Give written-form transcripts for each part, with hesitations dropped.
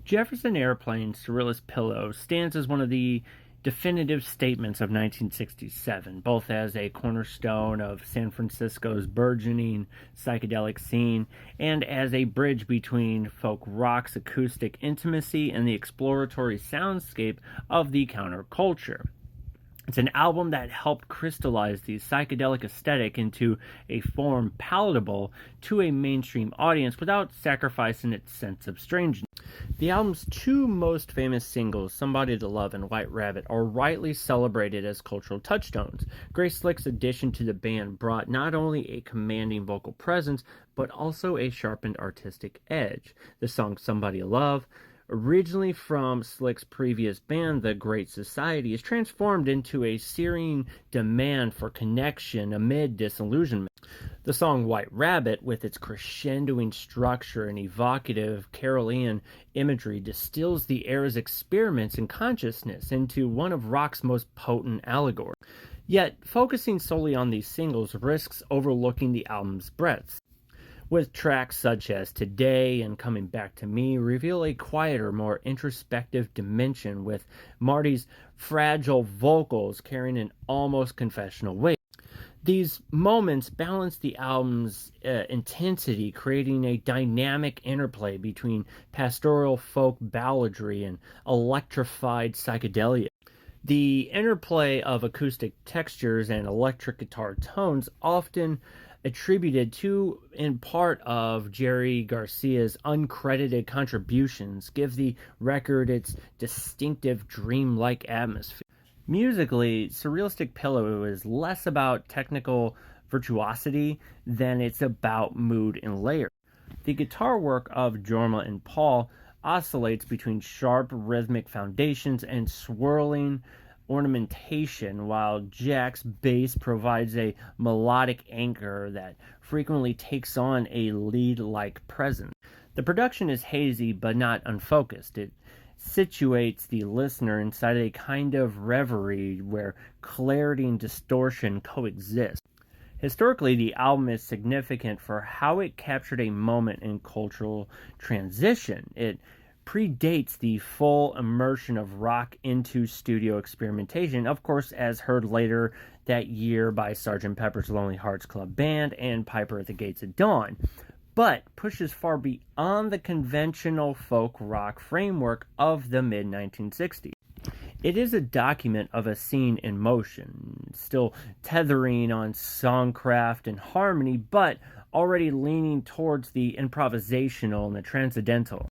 Jefferson Airplane's Surrealist Pillow stands as one of the definitive statements of 1967, both as a cornerstone of San Francisco's burgeoning psychedelic scene and as a bridge between folk rock's acoustic intimacy and the exploratory soundscape of the counterculture. It's an album that helped crystallize the psychedelic aesthetic into a form palatable to a mainstream audience without sacrificing its sense of strangeness. The album's two most famous singles, Somebody to Love and White Rabbit, are rightly celebrated as cultural touchstones. Grace Slick's addition to the band brought not only a commanding vocal presence, but also a sharpened artistic edge. The song Somebody to Love, originally from Slick's previous band, The Great Society, is transformed into a searing demand for connection amid disillusionment. The song White Rabbit, with its crescendoing structure and evocative Carolean imagery, distills the era's experiments in consciousness into one of rock's most potent allegories. Yet, focusing solely on these singles risks overlooking the album's breadth, with tracks such as Today and Coming Back to Me reveal a quieter, more introspective dimension, with Marty's fragile vocals carrying an almost confessional weight. These moments balance the album's intensity, creating a dynamic interplay between pastoral folk balladry and electrified psychedelia. The interplay of acoustic textures and electric guitar tones, often attributed to, in part, of Jerry Garcia's uncredited contributions, give the record its distinctive dreamlike atmosphere. Musically, Surrealistic Pillow is less about technical virtuosity than it's about mood and layer. The guitar work of Jorma and Paul oscillates between sharp rhythmic foundations and swirling ornamentation, while Jack's bass provides a melodic anchor that frequently takes on a lead-like presence. The production is hazy but not unfocused. It situates the listener inside a kind of reverie where clarity and distortion coexist. Historically, the album is significant for how it captured a moment in cultural transition. It predates the full immersion of rock into studio experimentation, of course, as heard later that year by Sgt. Pepper's Lonely Hearts Club Band and Piper at the Gates of Dawn, but pushes far beyond the conventional folk rock framework of the mid-1960s. It is a document of a scene in motion, still tethering on songcraft and harmony, but already leaning towards the improvisational and the transcendental.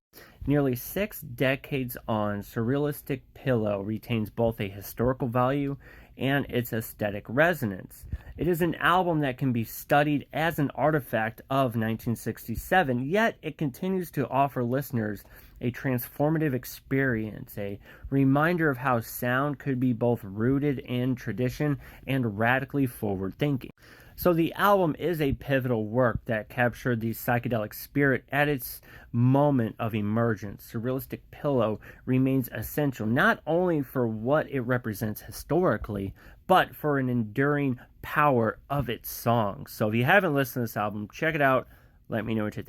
Nearly 6 decades on, Surrealistic Pillow retains both a historical value and its aesthetic resonance. It is an album that can be studied as an artifact of 1967, yet it continues to offer listeners a transformative experience, a reminder of how sound could be both rooted in tradition and radically forward-thinking. So the album is a pivotal work that captured the psychedelic spirit at its moment of emergence. Surrealistic Pillow remains essential not only for what it represents historically, but for an enduring power of its songs. So if you haven't listened to this album, check it out. Let me know what you think.